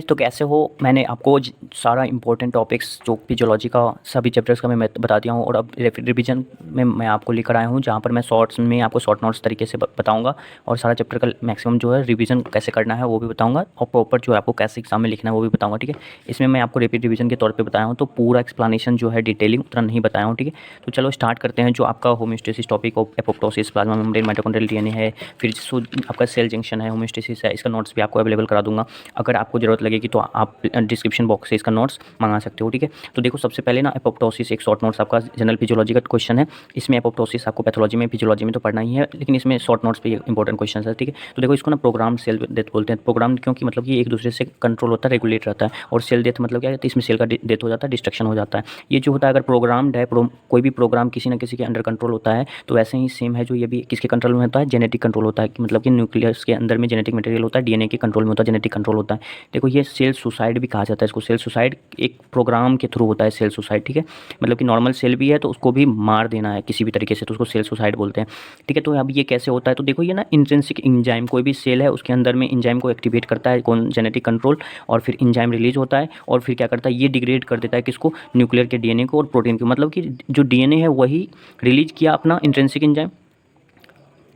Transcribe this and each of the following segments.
तो कैसे हो। मैंने आपको सारा इंपॉर्टेंट टॉपिक्स जो फिजियोलॉजी का सभी चैप्टर्स का मैं बता दिया हूँ और अब रिवीजन में मैं आपको लेकर आया हूँ, जहाँ पर मैं शॉर्ट्स में आपको शॉर्ट नोट्स तरीके से बताऊँगा और सारा चैप्टर का मैक्सिमम जो है रिवीजन कैसे करना है वो भी बताऊँगा और प्रॉपर जो है आपको कैसे एग्जाम में लिखना है वो भी बताऊँगा। ठीक है, इसमें मैं आपको रैपिड रिवीजन के तौर पर बताया हूँ, तो पूरा एक्सप्लेनेशन जो है डिटेलिंग उतना नहीं बताया हूँ। ठीक है, तो चलो स्टार्ट करते हैं। जो आपका homeostasis topic of apoptosis, plasma membrane, mitochondrial DNA है, फिर जो आपका सेल जंक्शन है, होम्योस्टेसिस है, इसका नोट्स भी आपको अवेलेबल करा दूँगा। अगर आपको ज़रूरत लगेगी तो आप डिस्क्रिप्शन बॉक्स से इसका नोट्स मंगा सकते हो। ठीक है, तो देखो सबसे पहले ना एपोप्टोसिस एक शॉर्ट नोट्स आपका जनरल फिजियोलॉजी का क्वेश्चन है। इसमें एपोप्टोसिस आपको पैथोलॉजी में फिजियोलॉजी में तो पढ़ना ही है, लेकिन इसमें शॉर्ट नोट्स पे इंपॉर्टेंट क्वेश्चन है। ठीक है, तो देखो इसको ना प्रोग्राम सेल डेथ बोलते हैं। प्रोग्राम क्योंकि मतलब कि एक दूसरे से कंट्रोल होता है, रेगुलेट रहता है, और सेल डेथ मतलब क्या है, इसमें सेल का डेथ हो जाता है, डिस्ट्रक्शन हो जाता है। ये जो होता है अगर प्रोग्राम्ड है, कोई भी प्रोग्राम किसी न किसी के अंडर कंट्रोल होता है, तो वैसे ही सेम है जो ये भी किसके कंट्रोल में होता है, जेनेटिक कंट्रोल होता है। मतलब कि न्यूक्लियस के अंदर में जेनेटिक मटेरियल होता है, डीएनए के कंट्रोल में होता है, जेनेटिक कंट्रोल होता है। देखो ये सेल सुसाइड भी कहा जाता है इसको। सेल सुसाइड एक प्रोग्राम के थ्रू होता है सेल सुसाइड। ठीक है, मतलब कि नॉर्मल सेल भी है तो उसको भी मार देना है किसी भी तरीके से, तो उसको सेल सुसाइड बोलते हैं। ठीक है, तो अब ये कैसे होता है, तो देखो ये ना इंट्रिंसिक एंजाइम, कोई भी सेल है उसके अंदर में एंजाइम को एक्टिवेट करता है कौन, जेनेटिक कंट्रोल, और फिर एंजाइम रिलीज होता है और फिर क्या करता है, ये डिग्रेड कर देता है किसको, न्यूक्लियर के डीएनए को और प्रोटीन को। मतलब कि जो डीएनए है वही रिलीज किया अपना इंट्रिंसिक एंजाइम,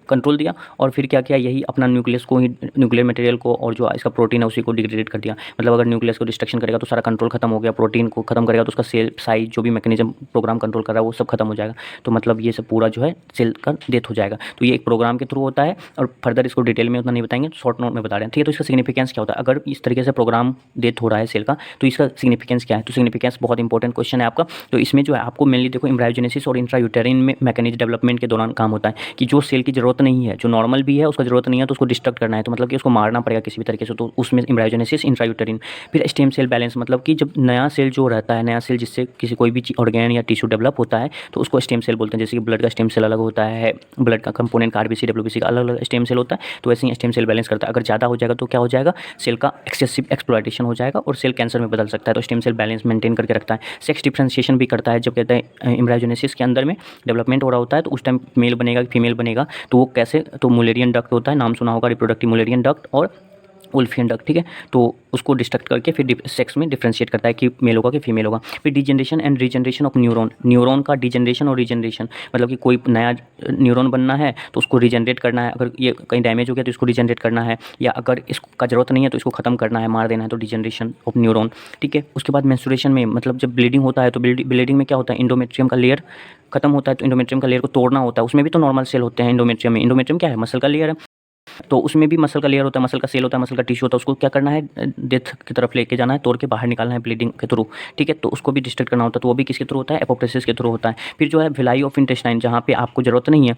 कंट्रोल दिया, और फिर क्या किया, यही अपना न्यूक्लियस को ही, न्यूक्लियर मटेरियल को और जो इसका प्रोटीन है उसी को डिग्रेडेड कर दिया। मतलब अगर न्यूक्लियस को डिस्ट्रक्शन करेगा तो सारा कंट्रोल खत्म हो गया, प्रोटीन को खत्म करेगा तो उसका सेल साइज जो भी मैकेनिज्म प्रोग्राम कंट्रोल कर रहा है वो सब खत्म हो जाएगा। तो मतलब ये सब पूरा जो है सेल का डेथ हो जाएगा। तो ये एक प्रोग्राम के थ्रू होता है और फर्दर इसको डिटेल में उतना नहीं बताएंगे, शॉर्ट नोट में बता रहे हैं। ठीक है, तो इसका सिग्निफिकेंस क्या होता है अगर इस तरीके से प्रोग्राम डेथ हो रहा है सेल का, तो इसका सिग्निफिकेंस क्या है। तो सिग्निफिकेंस बहुत इंपॉर्टेंट क्वेश्चन है आपका। तो इसमें जो है आपको मेनली देखो एम्ब्रायोजेनेसिस और इंट्रायूटेरिन में मैकेनिज्म डेवलपमेंट के दौरान काम होता है कि जो सेल की जरूरत नहीं है, जो नॉर्मल भी है उसका जरूरत नहीं है, तो उसको डिस्ट्रक्ट करना है, तो मतलब कि उसको मारना पड़ेगा किसी भी तरीके से, तो उसमें एम्ब्रायोजेनेसिस, इंट्रायूटेरिन। फिर स्टेम सेल बैलेंस, मतलब कि जब नया सेल जो रहता है, नया सेल जिससे किसी कोई भी ऑर्गेन या टिश्यू डेवलप होता है, तो उसको स्टेम सेल बोलते हैं। जैसे कि ब्लड का स्टेम सेल अलग होता है, ब्लड का कंपोनेंट का आरबीसी डब्ल्यूबीसी का अलग अलग स्टेम सेल होता है, तो वैसे ही स्टेम सेल बैलेंस करता है। अगर ज़्यादा हो जाएगा तो क्या हो जाएगा, सेल का एक्सेसिव एक्सप्लॉयटेशन हो जाएगा और सेल कैंसर में बदल सकता है। तो स्टेम सेल बैलेंस मेंटेन करके रखता है। सेक्स डिफरेंशिएशन भी करता है। जब कहते हैं एम्ब्रायोजेनेसिस के अंदर में डेवलपमेंट हो रहा होता है तो उस टाइम मेल बनेगा फीमेल बनेगा, तो वो कैसे, तो मुलेरियन डक्ट होता है, नाम सुना होगा, रिप्रोडक्टिव मुलेरियन डक्ट और वुल्फियन डक्ट। ठीक है, तो उसको डिस्ट्रक्ट करके फिर सेक्स में डिफरेंशिएट करता है कि मेल होगा कि फीमेल होगा। फिर degeneration and regeneration of neuron, neuron का डिजनरेशन और रीजनरेशन, मतलब कि कोई नया न्यूरॉन बनना है तो उसको रीजनरेट करना है, अगर ये कहीं डैमेज हो गया तो इसको रीजनरेट करना है, या अगर इसका जरूरत नहीं है तो इसको खत्म करना है, मार देना है, तो डिजनरेशन ऑफ न्यूरॉन। ठीक है, उसके बाद मेंस्ट्रुएशन में, मतलब जब ब्लीडिंग होता है तो ब्लीडिंग में क्या होता है, इंडोमेट्रियम का लेयर खत्म होता है, तो इंडोमेट्रियम का लेयर को तोड़ना होता है। उसमें भी तो नॉर्मल सेल होते हैं इंडोमेट्रियम में। इंडोमेट्रियम क्या है, मसल का लेयर है, तो उसमें भी मसल का लेयर होता है, मसल का सेल होता है, मसल का टिश्यू होता है। उसको क्या करना है, डेथ की तरफ लेके जाना है, तोड़ के बाहर निकालना है ब्लीडिंग के थ्रू। ठीक है, तो उसको भी डिस्ट्रक्ट करना होता है, तो वो भी किसके थ्रू होता है, एपोप्टोसिस के थ्रू होता है। फिर जो है विलाई ऑफ इंटेस्टाइन, जहाँ पे आपको जरूरत नहीं है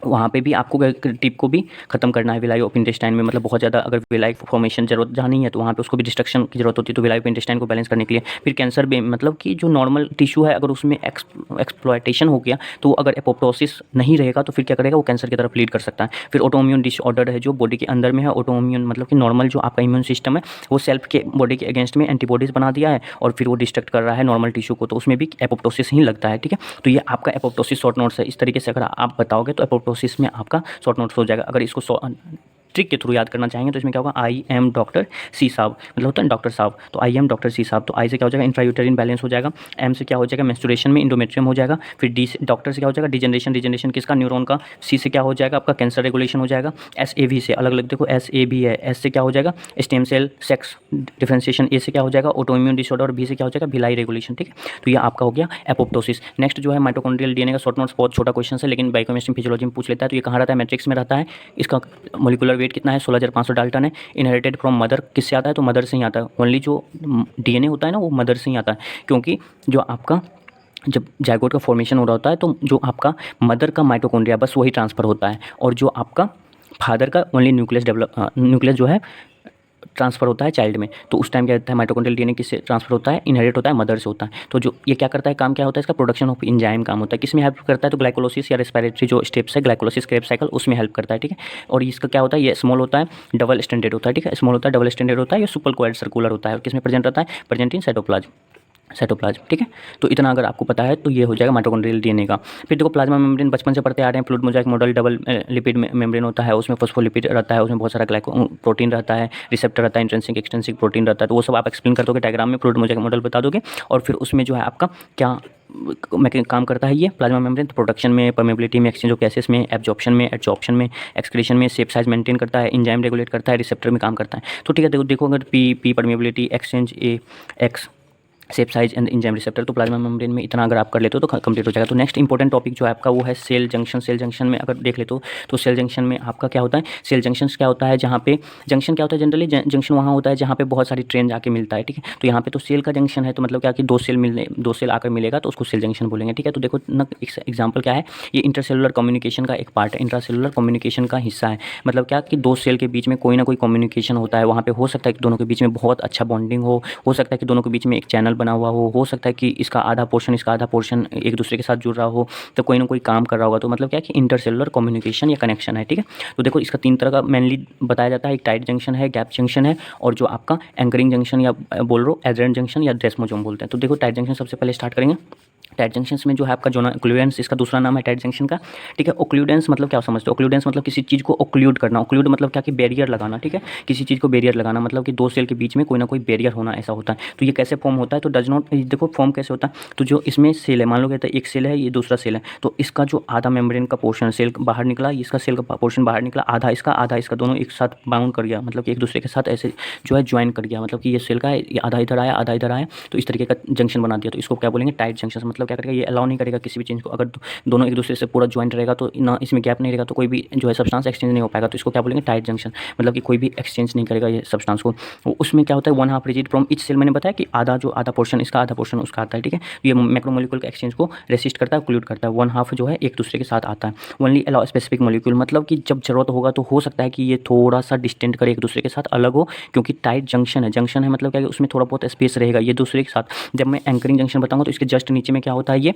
वहाँ पे भी आपको टिप को भी खत्म करना है, विलाई ऑफ इंटेस्टाइन में। मतलब बहुत ज़्यादा अगर विलाई फॉर्मेशन जरूरत जहाँ नहीं है तो वहाँ पे उसको भी डिस्ट्रक्शन की जरूरत होती है, तो विलाई ऑफ इंटेस्टाइन को बैलेंस करने के लिए। फिर कैंसर में, मतलब कि जो नॉर्मल टिश्यू है अगर उसमें एक्सप्लॉयटेशन हो गया तो अगर एपोप्टोसिस नहीं रहेगा तो फिर क्या करेगा, वो कैंसर की तरफ लीड कर सकता है। फिर ऑटोइम्यून डिसऑर्डर है जो बॉडी के अंदर में है। ऑटोइम्यून मतलब कि नॉर्मल जो आपका इम्यून सिस्टम है वो सेल्फ के बॉडी के अगेंस्ट में एंटीबॉडीज बना दिया है और फिर वो डिस्ट्रक्ट कर रहा है नॉर्मल टिश्यू को, तो उसमें भी एपोप्टोसिस ही लगता है। ठीक है, तो ये आपका एपोप्टोसिस शॉर्ट नोट्स है। इस तरीके से अगर आप बताओगे तो एपोप्टोसिस में आपका शॉर्ट नोट्स हो जाएगा। अगर इसको ट्रिक के थ्रू याद करना चाहेंगे तो इसमें क्या होगा, आई एम डॉक्टर सी साहब, मतलब होता है डॉक्टर साहब, तो आई एम डॉक्टर सी साहब। तो आई से क्या हो जाएगा, इंट्रायूटेरिन बैलेंस हो जाएगा। एम से क्या हो जाएगा, मेंस्ट्रुएशन में इंडोमेट्रियम हो जाएगा। फिर डी से, डॉक्टर से क्या हो जाएगा, डिजनरेशन, डिजनरेशन किसका, न्यूरॉन का। सी से क्या हो जाएगा, आपका कैंसर रेगुलेशन हो जाएगा। एस ए वी से अलग अलग देखो, एस ए बी है, एस से क्या हो जाएगा, स्टेम सेल सेक्स डिफरेंशिएशन। ए से क्या हो जाएगा, ऑटोइम्यून डिसऑर्डर। और बी से क्या हो जाएगा, भिलाई रेगुलेशन। ठीक है, तो ये आपका हो गया एपोप्टोसिस। नेक्स्ट जो है माइटोकॉन्ड्रियल डीएनए का शॉर्ट नोट्स, बहुत छोटा क्वेश्चन है लेकिन बायोकेमिस्ट्री फिजियोलॉजी में पूछ लेता है। तो ये कहाँ रहता है, मैट्रिक्स में रहता है। इसका मोलिकुलर वेट कितना है, 16,500 डाल्टन है। इनहेरिटेड फ्रॉम मदर, किससे आता है, तो मदर से ही आता है। ओनली जो डीएनए होता है ना वो मदर से ही आता है, क्योंकि जो आपका जब जाइगोट का फॉर्मेशन हो रहा होता है तो जो आपका मदर का माइटोकॉन्ड्रिया बस वही ट्रांसफ़र होता है, और जो आपका फादर का ओनली न्यूक्लियस जो है ट्रांसफ़र होता है चाइल्ड में। तो उस टाइम क्या होता है, माइटोकॉन्ड्रियल डीएनए किससे ट्रांसफ़र होता है, इनहेरिट होता है, मदर से होता है। तो जो ये क्या करता है, काम क्या होता है इसका, प्रोडक्शन ऑफ एंजाइम काम होता है। किसमें हेल्प करता है, तो ग्लाइकोलाइसिस या रेस्पिरेटरी जो स्टेप्स है, ग्लाइकोलाइसिस क्रेब्स साइकिल, उसमें हेल्प करता है। ठीक है, और इसका क्या होता है, ये स्मॉल होता है, डबल स्टैंडर्ड होता है। ठीक है, स्मॉल होता है, डबल स्टैंडर्ड होता है, ये सुपर कोएड सर्कुलर होता है। और किसमें प्रेजेंट रहता है, प्रेजेंट इन साइटोप्लाज्म। साइटोप्लाज्म, ठीक है। तो इतना अगर आपको पता है तो ये हो जाएगा माइटोकॉन्ड्रियल डीएनए का। फिर देखो प्लाज्मा मेम्ब्रेन बचपन से पढ़ते आ रहे हैं, fluid Mosaic model double lipid membrane होता है, उसमें फॉस्फोलिपिड रहता है, उसमें बहुत सारा प्रोटीन रहता है, रिसेप्टर रहता है, इंट्रिंसिक एक्सट्रिंसिक प्रोटीन रहता है। तो वो सब आप एक्सप्लेन कर दोगे डायग्राम में, फ्लूइड मोजाइक मॉडल बता दोगे। और फिर उसमें जो है आपका क्या काम करता है ये प्लाज्मा मेम्ब्रेन, तो प्रोडक्शन में, परमेबिलिटी में, एक्सचेंज ऑफ गैसेस में, एब्जॉर्प्शन में, एडजॉर्प्शन में, एक्सक्रीशन में, शेप साइज मेंटेन करता है, एंजाइम रेगुलेट करता है, रिसेप्टर में काम करता है। तो ठीक है, देखो अगर P permeability, exchange, A x shape size and enzyme receptor, तो प्लाज्मा मेम्ब्रेन में इतना अगर आप कर लेते हो तो कंप्लीट हो जाएगा। तो नेक्स्ट इंपॉर्टेंट टॉपिक जो है आपका वो है सेल जंक्शन। सेल जंक्शन में अगर देख लेते हो तो सेल जंक्शन में आपका क्या होता है, सेल जंक्शन क्या होता है, जहाँ पे जंक्शन क्या होता है, जनरली जंक्शन वहाँ होता है जहाँ पे बहुत सारी ट्रेन जाके मिलता है, ठीक है। तो यहाँ पे तो सेल का जंक्शन है, तो मतलब क्या कि दो सेल आकर मिलेगा तो उसको सेल जंक्शन बोलेंगे, ठीक है। तो देखो ना एग्जाम्पल क्या है, ये इंटरसेलुलर कम्युनिकेशन का एक पार्ट है, इंट्रासेलुलर कम्युनिकेशन का हिस्सा है। मतलब क्या कि दो सेल के बीच में कोई ना कोई कम्युनिकेशन होता है, वहाँ पे हो सकता है कि दोनों के बीच में बहुत अच्छा बॉन्डिंग हो सकता है कि दोनों के बीच में एक चैनल बना हुआ हो सकता है कि इसका आधा पोर्शन इसका आधा पोर्शन एक दूसरे के साथ जुड़ रहा हो, तो कोई ना कोई काम कर रहा होगा। तो मतलब क्या कि इंटरसेलुलर कम्युनिकेशन या कनेक्शन है, ठीक है। तो देखो इसका 3 तरह का मेनली बताया जाता है, एक टाइट जंक्शन है, गैप जंक्शन है, और जो आपका एंकरिंग जंक्शन या बोल रहे हो एडहेरेंट जंक्शन या डेस्मोसोम बोलते हैं। तो देखो टाइट जंक्शन सबसे पहले स्टार्ट करेंगे। टाइट जंक्शंस में जो है आपका जो ना ओक्लूडेंस, इसका दूसरा नाम है टाइट जंक्शन का, ठीक है। ओक्लूडेंस मतलब क्या समझते हो, ओक्लूडेंस मतलब किसी चीज़ को ओक्लूड करना, ओक्लूड मतलब क्या कि बैरियर लगाना, ठीक है। किसी चीज़ को बैरियर लगाना मतलब कि दो सेल के बीच में कोई ना कोई बैरियर होना, ऐसा होता है। तो ये कैसे फॉर्म होता है, तो डज नॉट, देखो फॉर्म कैसे होता है, तो जो इसमें सेल है, मान लो कहते हैं एक सेल है, ये दूसरा सेल है, तो इसका जो आधा मेम्ब्रेन का पोर्शन सेल बाहर निकला, इसका सेल का पोर्शन बाहर निकला, आधा इसका दोनों एक साथ बाउंड कर गया, मतलब कि एक दूसरे के साथ ऐसे जो है ज्वाइन कर गया, मतलब कि ये सेल का है, ये आधा इधर आया आधा इधर आया, तो इस तरीके का जंक्शन बना दिया। तो इसको क्या बोलेंगे, टाइट जंक्शन। मतलब क्या करेगा, ये अलाउ नहीं करेगा किसी भी चीज़ को, अगर दोनों एक दूसरे से पूरा ज्वाइंट रहेगा तो ना इसमें गैप नहीं रहेगा, तो कोई भी जो है सब्सटेंस एक्सचेंज नहीं हो पाएगा। तो इसको क्या बोलेंगे, टाइट जंक्शन। मतलब कि कोई भी एक्सचेंज नहीं करेगा ये सब्सटेंस को। उसमें क्या होता है, 1/2 रिजिड फ्रॉम ईच सेल, मैंने बताया कि आधा पोर्शन इसका आधा पोर्शन उसका आता है, ठीक है। तो ये मैक्रोमोलिक्यूल का एक्सचेंज को रेसिस्ट करता है, ओक्लूड करता है। 1/2 जो है एक दूसरे के साथ आता है। ओनली अलाउ स्पेसिफिक मोलिक्यूल, मतलब कि जब जरूरत होगा तो हो सकता है कि ये थोड़ा सा डिस्टेंट करे, एक दूसरे के साथ अलग हो, क्योंकि टाइट जंक्शन है। जंक्शन है मतलब क्या है, उसमें थोड़ा बहुत स्पेस रहेगा ये दूसरे के साथ। जब मैं एंकरिंग जंक्शन बताऊंगा तो इसके जस्ट नीचे में क्या होता है,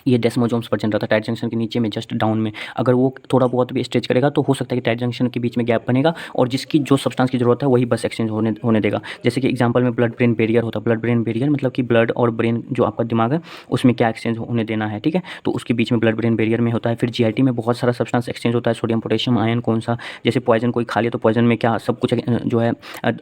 ये डेस्मोसोम्स प्रेजेंट रहता है टाइट जंक्शन के नीचे में, जस्ट डाउन में। अगर वो थोड़ा बहुत भी स्ट्रेच करेगा तो हो सकता है कि टाइट जंक्शन के बीच में गैप बनेगा, और जिसकी जो सब्सटेंस की जरूरत है वही बस एक्सचेंज होने देगा। जैसे कि एग्जांपल में ब्लड ब्रेन बैरियर होता है। ब्लड ब्रेन बैरियर मतलब कि ब्लड और ब्रेन जो आपका दिमाग है उसमें क्या एक्सचेंज होने देना है, ठीक है। तो उसके बीच में ब्लड ब्रेन बैरियर में होता है। फिर जीआईटी में बहुत सारा सब्सटेंस एक्सचेंज होता है, सोडियम पोटेशियम आयन कौन सा, जैसे पॉइजन कोई खा लिया तो पॉइजन में क्या सब कुछ जो है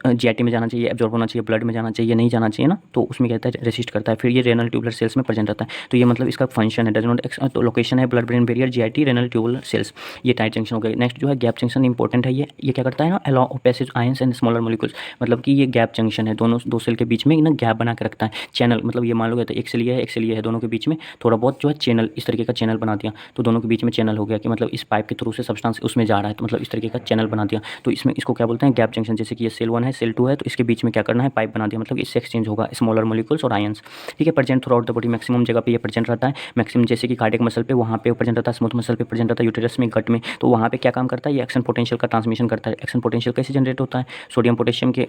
जीआईटी में जाना चाहिए, एब्जॉर्ब होना चाहिए, ब्लड में जाना चाहिए, नहीं जाना चाहिए ना, तो उसमें कहता है रेसिस्ट करता है। फिर ये रेनल ट्यूबुलर सेल्स में प्रेजेंट रहता है। तो ये मतलब इसका फंक्शन है, डज नॉट। तो लोकेशन है blood brain barrier, GIT, renal tubular cells, ये टाइट जंक्शन हो गया। नेक्स्ट जो है गैप जंक्शन, इंपॉर्टेंट है ये क्या करता है ना, allow passage ions and smaller molecules. मतलब कि ये गैप जंक्शन है, दोनों दो सेल के बीच में ना गैप बना के रखता है, चैनल। मतलब ये मान लो कहते हैं एक सेल ये है, एक सेल ये है, दोनों के बीच में थोड़ा बहुत जो है चैनल, इस तरीके का चैनल बना दिया। तो दोनों के बीच में चैनल हो गया कि मतलब इस पाइप के थ्रू से सब्सटेंस उसमें जा रहा है, तो मतलब इस तरीके का चैनल बना दिया। तो इसमें इसको क्या बोलते हैं, गैप जंक्शन। जैसे कि ये सेल 1 है, सेल 2 है, तो इसके बीच में क्या करना है, पाइप बना दिया, मतलब इससे एक्सचेंज होगा स्मॉलर मॉलिक्यूल्स और आयंस, ठीक है। Present through out the body, maximum जगह पे ये प्रेजेंट रहता है। मैक्सिमम जैसे कि कार्डियक मसल पे वहाँ पे प्रेजेंट रहता है, स्मूथ मसल पे प्रेजेंट रहता है, यूटेरस में, गट में। तो वहाँ पे क्या काम करता है, ये एक्शन पोटेंशियल का ट्रांसमिशन करता है। एक्शन पोटेंशियल कैसे जनरेट होता है, सोडियम पोटेशियम के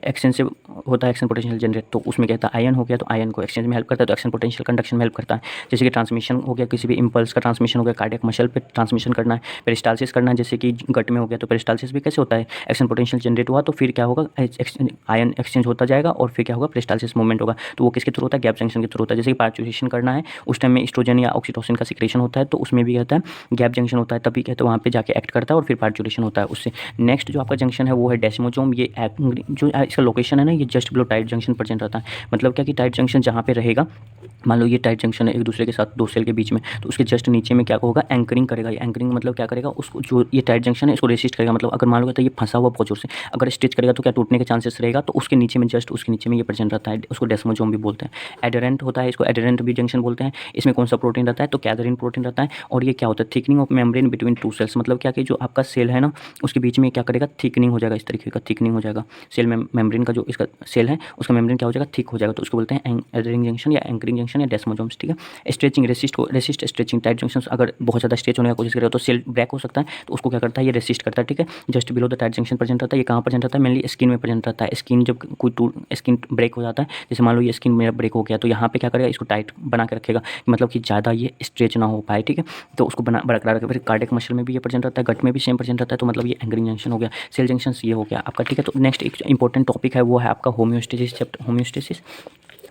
एक्शन से होता है एक्शन पोटेंशियल जनरेट। तो उसमें कहता है आयन हो गया, तो आयन को एक्सचेंज में हेल्प करता है, तो एक्शन पोटेंशियल कंडक्शन में हेल्प करता है। जैसे कि ट्रांसमिशन हो गया, किसी भी इंपल्स का ट्रांसमिशन हो गया, कार्डियक मसल पे ट्रांसमिशन करना है, पेरिस्टालसिस करना है, जैसे कि गट में हो गया, तो पेरिस्टालसिस भी कैसे होता है, एक्शन पोटेंशियल जनरेट हुआ तो फिर क्या होगा, आयन एक्सचेंज होता जाएगा और फिर क्या होगा, पेरिस्टालसिस मूवमेंट होगा। तो वो किसके थ्रू होता है, गैप जंक्शन के थ्रू होता है। जैसे कि पार्चुरेशन करना है, उस टाइम में एस्ट्रोजन या ऑक्सीटोसिन का सिक्रेशन होता है, तो उसमें भी कहता है गैप जंक्शन होता है, तभी कहते हैं वहाँ पे जाके एक्ट करता है और फिर पार्चुरेशन होता है उससे। नेक्स्ट जो आपका जंक्शन है वो है डेस्मोसोम। ये जो इसका लोकेशन है ना, ये just below tight junction present रहता है। मतलब क्या कि टाइट जंक्शन जहाँ पे रहेगा, मान लो ये टाइट जंक्शन है एक दूसरे के साथ दो सेल के बीच में, तो उसके जस्ट नीचे में क्या होगा, एंकरिंग करेगा। ये एंकरिंग मतलब क्या करेगा, उसको जो ये टाइट जंक्शन है इसको रेसिस्ट करेगा। मतलब अगर मान लो तो ये फंसा हुआ बहुत जोर से, अगर स्ट्रेच करेगा तो क्या टूटने के चांसेस रहेगा, तो उसके नीचे में जस्ट उसके नीचे में ये प्रेजेंट रहता है, उसको डेस्मोसोम भी बोलते हैं। एडेरेंट होता है, इसको एडेरेंट भी जंक्शन बोलते हैं। इसमें कौन सा प्रोटीन रहता है, तो कैथरीन प्रोटीन रहता है। और ये क्या होता है, thickening of membrane between two cells. मतलब क्या कि जो आपका सेल है ना उसके बीच में क्या करेगा, थिकनिंग हो जाएगा, इस तरीके का थिकनिंग हो जाएगा। सेल मेम्ब्रेन का जो इसका सेल है उसका मेम्ब्रेन क्या हो जाएगा, थिक हो जाएगा, तो उसको बोलते हैं एडेरिंग जंक्शन या एंकरिंग जंक्शन या डेस्मोसोम्स, ठीक है। Stretching, resist stretching. Tight junction अगर बहुत ज़्यादा स्ट्रेच होने की कोशिश करेगा तो सेल ब्रेक हो सकता है, तो उसको क्या करता है, ये रेसिस्ट करता है, ठीक है। Just below the tight junction present रहता है। ये कहाँ प्रेजेंट रहता है, मेनली स्किन में प्रेजेंट रहता है। स्किन जब कोई स्किन ब्रेक हो जाता है, जैसे मान लो ये स्किन मेरा ब्रेक हो गया, तो यहाँ पे क्या करेगा, इसको टाइट बना के रखेगा, मतलब कि ज़्यादा ये स्ट्रेच ना हो पाए, ठीक है। तो उसको बरकरार रखेगा। फिर कार्डियक मसल में भी ये प्रेजेंट रहता है, गट में भी सेम प्रेजेंट रहता है, तो मतलब ये एंकरिंग जंक्शन हो गया। सेल जंक्शन ये हो गया आपका, ठीक है। तो नेक्स्ट एक इंपॉर्टेंट टॉपिक है वो है आपका होम्योस्टेसिस। होम्योस्टेसिस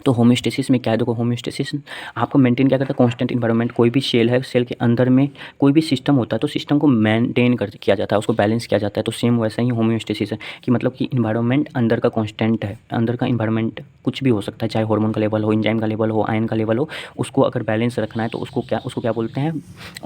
तो होम्योस्टेसिस में क्या है, देखो होम्योस्टेसिस आपको मेंटेन क्या करता है, कांस्टेंट इन्वायरमेंट। कोई भी सेल है, सेल के अंदर में कोई भी सिस्टम होता है तो सिस्टम को मेंटेन कर किया जाता है, उसको बैलेंस किया जाता है। तो सेम वैसा ही होम्योस्टेसिस है कि मतलब कि इन्वायरमेंट अंदर का कांस्टेंट है, अंदर का इन्वायरमेंट कुछ भी हो सकता है, चाहे हार्मोन का लेवल हो, एंजाइम का लेवल हो, आयन का लेवल हो, उसको अगर बैलेंस रखना है तो उसको क्या बोलते हैं,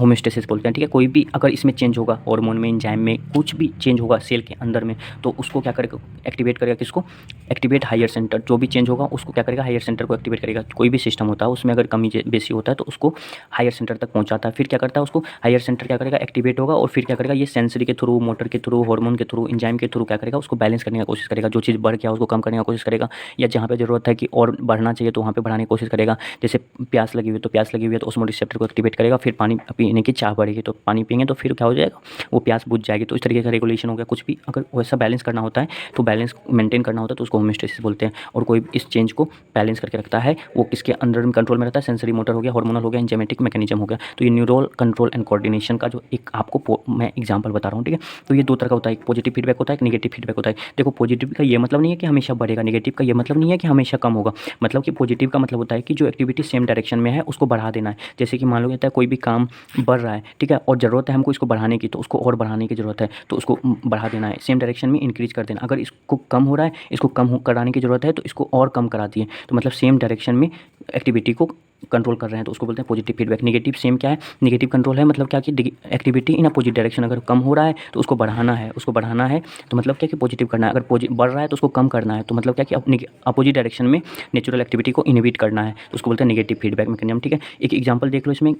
होम्योस्टेसिस बोलते हैं। ठीक है, कोई भी अगर इसमें चेंज होगा, हार्मोन में, एंजाइम में कुछ भी चेंज होगा सेल के अंदर में, तो उसको क्या करेगा, एक्टिवेट करेगा, किसको, एक्टिवेट हायर सेंटर। जो भी चेंज होगा उसको क्या करेगा, हायर सेंटर को एक्टिवेट करेगा। कोई भी सिस्टम होता है उसमें अगर कमी बेसी होता है तो उसको हायर सेंटर तक पहुंचाता है। फिर क्या करता है, उसको हायर सेंटर क्या करेगा, एक्टिवेट होगा, और फिर क्या करेगा, ये सेंसरी के थ्रू, मोटर के थ्रू, हार्मोन के थ्रू, एंजाइम के थ्रू क्या करेगा, उसको बैलेंस करने की कोशिश करेगा। जो चीज़ बढ़ गया उसको कम करने की कोशिश करेगा, या जहाँ पे ज़रूरत है कि और बढ़ना चाहिए तो वहाँ पे बढ़ाने की कोशिश करेगा। जैसे प्यास लगी हुई है तो प्यास लगी हुई है तो ऑस्मोटिक रिसेप्टर को एक्टिवेट करेगा। फिर पानी पीने की चाह बढ़ेगी तो पानी पिएंगे तो फिर क्या हो जाएगा, वो प्यास बुझ जाएगी। तो इस तरीके का रेगुलेशन हो गया। कुछ भी अगर वैसा बैलेंस करना होता है तो बैलेंस मेंटेन करना होता है तो उसको होम्योस्टेसिस बोलते हैं। और कोई इस चेंज को बैलेंस करके रखता है, वो किसके अंडर में, कंट्रोल में रहता है, सेंसरी मोटर हो गया, हार्मोनल हो गया, एंजाइमेटिक मैकेनिज्म हो गया। तो ये न्यूरल कंट्रोल एंड कोऑर्डिनेशन का जो एक आपको मैं एग्जांपल बता रहा हूँ। ठीक है, तो ये दो तरह का होता है, एक पॉजिटिव फीडबैक होता है, एक नेगेटिव फीडबैक होता है। देखो पॉजिटिव का ये मतलब नहीं है कि हमेशा बढ़ेगा, नेगेटिव का ये मतलब नहीं है कि हमेशा कम होगा। मतलब कि पॉजिटिव का मतलब होता है कि जो एक्टिविटी सेम डायरेक्शन में है उसको बढ़ा देना है। जैसे कि मान लो कहता है कोई भी काम बढ़ रहा है, ठीक है, और ज़रूरत है हमको इसको बढ़ाने की, तो उसको और बढ़ाने की ज़रूरत है, तो उसको बढ़ा देना है, सेम डायरेक्शन में इंक्रीज कर देना। अगर इसको कम हो रहा है, इसको कम कराने की ज़रूरत है तो इसको और कम करा दिए, तो मतलब सेम डायरेक्शन में एक्टिविटी को कंट्रोल कर रहे हैं, तो उसको बोलते हैं पॉजिटिव फीडबैक। नेगेटिव सेम क्या है, नेगेटिव कंट्रोल है, मतलब क्या कि एक्टिविटी इन अपोजिट डायरेक्शन, अगर कम हो रहा है तो उसको बढ़ाना है, उसको बढ़ाना है, तो मतलब क्या कि पॉजिटिव करना है। अगर बढ़ रहा है तो उसको कम करना है, तो मतलब क्या कि अपोजिट डायरेक्शन में नेचुरल एक्टिविटी को इनहिबिट करना है, तो उसको बोलते हैं नेगेटिव फीडबैक मैकेनिज्म। ठीक है, एक एग्जांपल देख लो इसमें,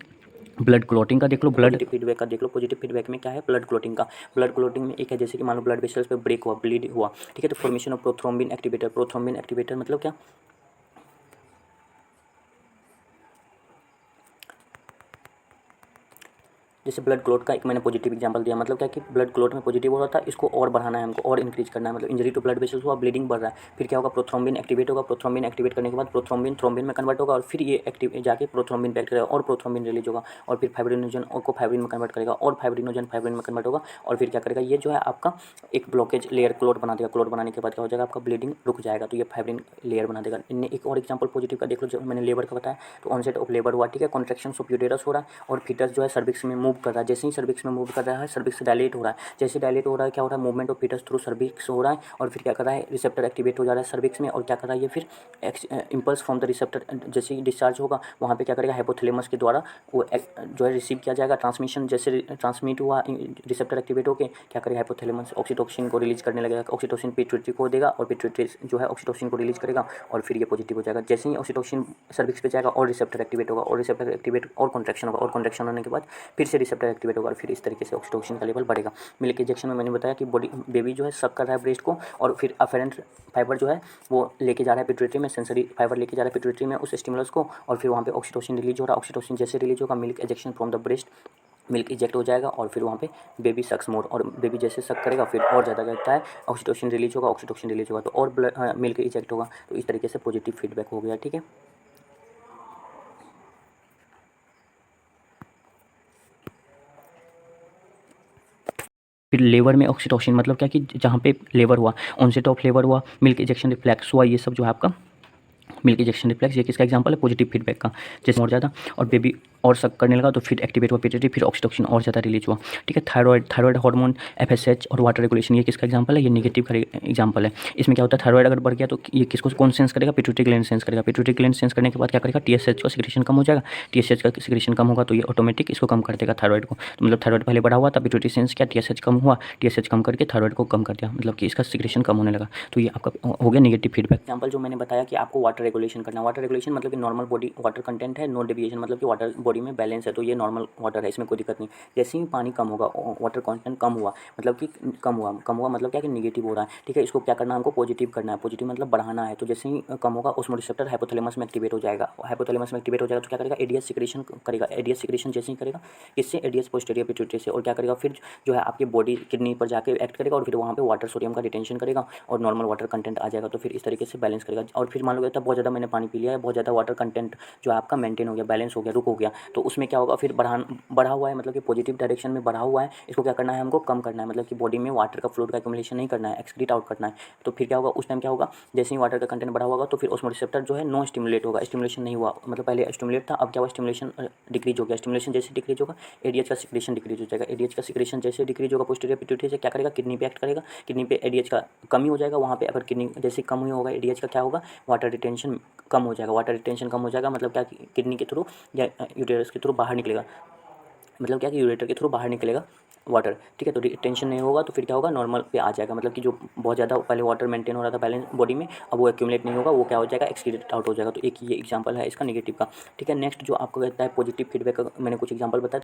ब्लड क्लॉटिंग का देख लो, ब्लड फीडबैक का देख लो। पॉजिटिव फीडबैक में क्या है, ब्लड क्लॉटिंग का। ब्लड क्लॉटिंग में एक है, जैसे कि मान लो ब्लड वेसल्स पे ब्रेक हुआ, ब्लीड हुआ, ठीक है, तो formation of prothrombin activator. Prothrombin activator मतलब क्या, जैसे ब्लड क्लॉट का एक मैंने पॉजिटिव एग्जांपल दिया, मतलब क्या कि ब्लड क्लॉट में पॉजिटिव हो रहा था, इसको और बढ़ाना है हमको, और इंक्रीज करना है, मतलब इंजरी टू ब्लड वेसल्स हुआ, ब्लीडिंग बढ़ रहा है, फिर क्या होगा, प्रोथ्रोम्बिन एक्टिवेट होगा। प्रोथ्रोम्बिन एक्टिवेट करने के बाद प्रोथ्रोम्बिन थ्रोम्बिन में कन्वर्ट होगा, और फिर ये एक्टिव जाके प्रोथ्रोम्बिन पे एक्ट करेगा और प्रोथ्रोम्बिन रिलीज होगा, और फिर फाइब्रिनोजन को फाइब्रिन में कन्वर्ट करेगा, और फाइब्रिनोजन फाइब्रिन में कन्वर्ट होगा, और फिर क्या करेगा, ये जो है आपका एक ब्लॉकेज लेयर क्लॉट बना देगा। क्लॉट बनाने के बाद क्या हो जाएगा, आपका ब्लीडिंग रुक जाएगा, तो ये फाइब्रिन लेयर बना देगा। इनने एक और एग्जांपल पॉजिटिव का देख लो, जो मैंने लेबर का बताया, तो ऑनसेट ऑफ लेबर हुआ, ठीक है, कॉन्ट्रैक्शंस ऑफ यूटेरस हो रहा है, और फीटस जो है सर्विक्स में मूव कर रहा है। जैसे ही सर्विक्स में मूव कर रहा है, सर्विक्स डायलेट हो रहा है, जैसे डायलेट हो रहा है क्या हो रहा है, movement of foetus through cervix हो रहा है, और फिर क्या कर रहा है, रिसेप्टर एक्टिवेट हो जा रहा है सर्विक्स में, और क्या कर रहा है ये, फिर इम्पल्स फ्रॉम द रिसेप्टर जैसे ही डिस्चार्ज होगा वहाँ पे क्या करेगा, हाइपोथैलेमस के द्वारा वो जो है रिसीव किया जाएगा। ट्रांसमिशन जैसे ट्रांसमिट हुआ, रिसेप्टर एक्टिवेट होकर क्या करेगा, हाइपोथैलेमस ऑक्सीटोसिन को रिलीज करने लगेगा, ऑक्सीटोसिन पिट्यूटरी को देगा, और पिट्यूटरी जो है ऑक्सीटोसिन को रिलीज करेगा, और फिर ये पॉजिटिव हो जाएगा। जैसे ही ऑक्सीटोसिन सर्विक्स पे जाएगा और रिसेप्टर एक्टिवेट होगा, और रिसेप्टर एक्टिवेट और कॉन्ट्रैक्शन होगा, और कॉन्ट्रैक्शन होने के बाद फिर से रिसेप्टर एक्टिवेट होगा, और फिर इस तरीके से ऑक्सीटोसिन का लेवल बढ़ेगा। मिल्क इंजेक्शन में मैंने बताया कि बॉडी बेबी जो है सक कर रहा है ब्रेस्ट को, और फिर अफेरेंट फाइबर जो है वो लेके जा रहा है पिट्यूटरी में, सेंसरी फाइबर लेके जा रहा है पिट्यूटरी में उस स्टिमुलस को, और फिर वहाँ पे ऑक्सीटोसिन रिलीज हो रहा है। ऑक्सीटोसिन जैसे रिलीज होगा, milk injection from the breast, milk eject हो जाएगा, और फिर वहाँ पे बेबी सक्स मोर, और बेबी जैसे सक करेगा फिर और ज़्यादा करता है, ऑक्सीटोसिन रिलीज होगा, ऑक्सीटोसिन रिलीज होगा तो और मिल्क इजेक्ट होगा। तो इस तरीके से पॉजिटिव फीडबैक हो गया। ठीक है, फिर लेबर में ऑक्सीटोसिन मतलब क्या कि जहाँ पे लेबर हुआ, ऑनसेट ऑफ लेबर हुआ, मिल्क इजेक्शन रिफ्लेक्स हुआ, ये सब जो है आपका मिल्क इजेक्शन रिफ्लेक्स, ये किसका एग्जांपल है, पॉजिटिव फीडबैक का। जैसे और ज़्यादा और बेबी और सक करने लगा तो फिर एक्टिवेट हुआ पिट्यूटरी, फिर ऑक्सीटोसिन और ज़्यादा रिलीज हुआ। ठीक है, थायराइड हार्मोन, एफएसएच और वाटर रेगुलेशन, ये किसका एग्जांपल है, ये नेगेटिव का एग्जांपल है। इसमें क्या होता है, थायराइड अगर बढ़ गया तो ये किसको कौन सेंस करेगा, पिट्यूटरी ग्लैंड सेंस करेगा। पिट्यूटरी ग्लैंड सेंस करने के बाद क्या करेगा, टीएसएच का सिक्रेशन कम हो जाएगा। टीएसएच का सिक्रेशन कम होगा तो ये ऑटोमेटिक इसको कम कर देगा थायराइड को। तो मतलब थायराइड पहले बढ़ा हुआ था, पिट्यूटरी सेंस किया, टीएसएच कम हुआ, टीएसएच कम करके थायराइड को कम कर दिया, मतलब कि इसका सिक्रेशन कम होने लगा। तो ये आपका हो गया नेगेटिव फीडबैक। एग्जांपल जो मैंने बताया कि आपको वाटर रेगुलेशन करना, वाटर रेगुलेशन मतलब कि नॉर्मल बॉडी वाटर कंटेंट है, नो डेविएशन, मतलब कि वाटर बॉडी में बैलेंस है, तो ये नॉर्मल वाटर है, इसमें कोई दिक्कत नहीं। जैसे ही पानी कम होगा, वाटर कंटेंट कम हुआ, मतलब कि कम हुआ मतलब क्या कि निगेटिव हो रहा है। ठीक है, इसको क्या करना है, हमको पॉजिटिव करना है, पॉजिटिव मतलब बढ़ाना है। तो जैसे ही कम होगा, ऑस्मोटिक रिसेप्टर हाइपोथैलेमस में एक्टिवेट हो जाएगा, हाइपोथैलेमस में एक्टिवेट हो जाएगा तो क्या करेगा, एडीएस सिक्रेशन करेगा। एडीएस सिक्रेशन जैसे ही करेगा, इससे एडीएस पोस्टीरियर पिट्यूटरी से, और क्या करेगा, फिर जो है आपकी बॉडी किडनी पर जाके एक्ट करेगा, और फिर वहाँ पे वाटर सोडियम का रिटेंशन करेगा, और नॉर्मल वाटर कंटेंट आ जाएगा। तो फिर इस तरीके से बैलेंस करेगा। और फिर मान लो बहुत ज़्यादा मैंने पानी पी लिया है, बहुत ज़्यादा वाटर कंटेंट जो है आपका मेंटेन हो गया, बैलेंस हो गया, रुक हो गया, तो उसमें क्या होगा फिर बढ़ा हुआ है, मतलब कि पॉजिटिव डायरेक्शन में बढ़ा हुआ है, इसको क्या करना है हमको कम करना है, मतलब कि बॉडी में वाटर का फ्लूइड का एक्युमुलेशन नहीं करना है, एक्सक्रीट आउट करना है। तो फिर क्या होगा उस टाइम क्या होगा, जैसे ही वाटर का कंटेंट बढ़ा होगा तो फिर ऑस्मोरिसेप्टर जो है नो स्टिमुलेट होगा, स्टिमुलेशन नहीं हुआ, मतलब पहले स्टिमुलेट था, अब क्या हुआ स्टिमुलेशन डिक्रीज हो गया। स्टिमुलेशन जैसे डिक्रीज होगा एडीएच का सिक्रेशन डिक्रीज हो जाएगा, एडीएच का सिक्रेशन जैसे डिक्रीज होगा पोस्टीरियर पिट्यूटरी से क्या करेगा, किडनी पे एक्ट करेगा, किडनी पे एडीएच का कमी हो जाएगा, वहाँ पे अगर किडनी जैसे कम हुई होगा एडीएच का क्या होगा, वाटर रिटेंशन कम हो जाएगा, वाटर रिटेंशन कम हो जाएगा मतलब क्या किडनी के थ्रू या यूटेरस के थ्रू बाहर निकलेगा, मतलब क्या कि यूरेटर के थ्रू बाहर निकलेगा वाटर, ठीक है। तो रिटेंशन नहीं होगा तो फिर क्या होगा नॉर्मल पे आ जाएगा, मतलब कि जो बहुत ज़्यादा पहले वाटर मेंटेन हो रहा था बैलेंस बॉडी में, अब वो एक्यूमुलेट नहीं होगा, वो क्या हो जाएगा एक्सीडेंट आउट हो जाएगा। तो एक ये एग्जांपल है इसका नेगेटिव का, ठीक है। नेक्स्ट जो आपको कहता है पॉजिटिव फीडबैक का, मैंने कुछ एग्जांपल बताया।